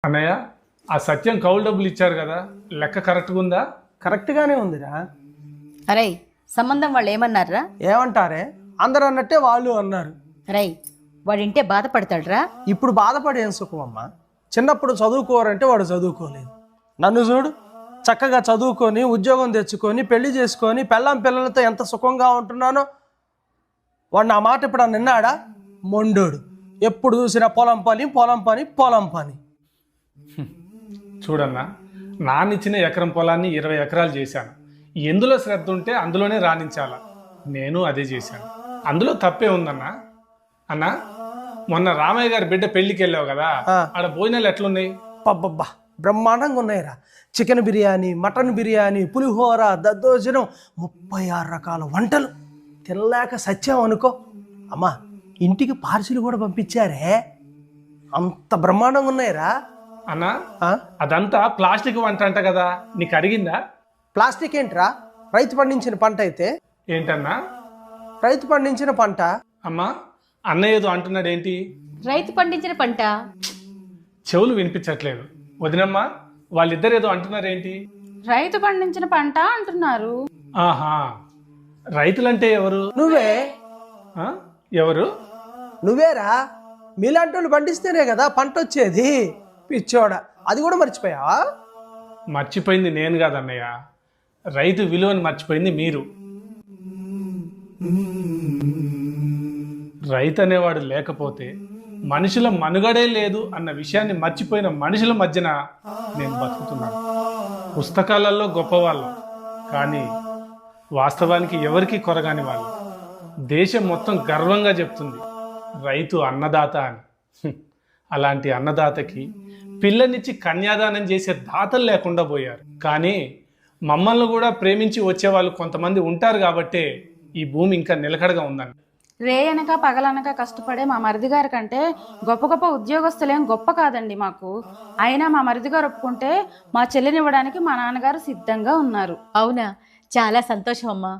అన్నయ్య, ఆ సత్యం కౌలు డబ్బులు ఇచ్చారు కదా, లెక్క కరెక్ట్గా ఉందా? కరెక్ట్గానే ఉందిరా. అరే సంబంధం వాళ్ళు ఏమన్నారా? ఏమంటారే, అందరూ అన్నట్టే వాళ్ళు అన్నారు. రై వాడింటే బాధపడతాడ్రా. ఇప్పుడు బాధపడి ఏం సుఖం అమ్మా. చిన్నప్పుడు చదువుకోరంటే వాడు చదువుకోలేదు. నన్ను చూడు, చక్కగా చదువుకొని ఉద్యోగం తెచ్చుకొని పెళ్లి చేసుకొని పెళ్ళాం పిల్లలతో ఎంత సుఖంగా ఉంటున్నానో. వాడు నా మాట ఇప్పుడు నిన్నాడా? మొండోడు, ఎప్పుడు చూసినా పొలం పని పొలం పని పొలం పని. చూడన్నా, నాన్నిచ్చిన ఎకరం పొలాన్ని 20 ఎకరాలు చేశాను. ఎందులో శ్రద్ధ ఉంటే అందులోనే రాణించాలా. నేను అదే చేశాను. అందులో తప్పే ఉందన్నా. అన్నా, మొన్న రామయ్య గారి బిడ్డ పెళ్లికి వెళ్ళావు కదా, ఆడ భోజనాలు ఎట్లున్నాయి? పబ్బబ్బా, బ్రహ్మాండంగా ఉన్నాయిరా. చికెన్ బిర్యానీ, మటన్ బిర్యానీ, పులిహోర, దద్దోజనం, 36 రకాల వంటలు. తినలేక సత్యం అనుకో. అమ్మా, ఇంటికి పార్సిల్ కూడా పంపించారే, అంత బ్రహ్మాండంగా ఉన్నాయిరా. అన్నా, అదంతా ప్లాస్టిక్ వంట అంట కదా, నీకు అడిగిందా? ప్లాస్టిక్ ఏంట్రా? రైతు పండించిన పంట అయితే. ఏంటన్నా? రైతు పండించిన పంట. అమ్మా, అన్న ఏదో అంటున్నాడు ఏంటి? రైతు పండించిన పంట. చెవులు వినిపించట్లేదు. వదినమ్మా, వాళ్ళిద్దరు ఏదో అంటున్నారేంటి? రైతు పండించిన పంట అంటున్నారు. ఆహా, రైతులంటే ఎవరు? నువ్వే. ఎవరు? నువ్వేరా. మీలాంటి వాళ్ళు పండిస్తేనే కదా పంట వచ్చేది. పిచ్చోడా, అది కూడా మర్చిపోయావా? మర్చిపోయింది నేను కాదన్నయ్య, రైతు విలువని మర్చిపోయింది మీరు. రైతు అనేవాడు లేకపోతే మనుషుల మనుగడే లేదు అన్న విషయాన్ని మర్చిపోయిన మనుషుల మధ్యన నేను బతుకుతున్నాను. పుస్తకాలలో గొప్పవాళ్ళం, కానీ వాస్తవానికి ఎవరికి కొరగాని వాళ్ళు. దేశం మొత్తం గర్వంగా చెప్తుంది రైతు అన్నదాత అని. అలాంటి అన్నదాతకి పిల్లనిచ్చి కన్యాదానం చేసే దాతలు లేకుండా పోయారు. కానీ మమ్మల్ని కూడా ప్రేమించి వచ్చేవాళ్ళు కొంతమంది ఉంటారు కాబట్టే ఈ భూమి ఇంకా నిలకడగా ఉందండి. రేయనక పగలనక కష్టపడే మా మరిది గారి కంటే గొప్ప గొప్ప ఉద్యోగస్తులేం గొప్ప కాదండి మాకు. అయినా మా మరిది గారు ఒప్పుకుంటే మా చెల్లినివ్వడానికి మా నాన్నగారు సిద్ధంగా ఉన్నారు. అవునా, చాలా సంతోషం అమ్మా.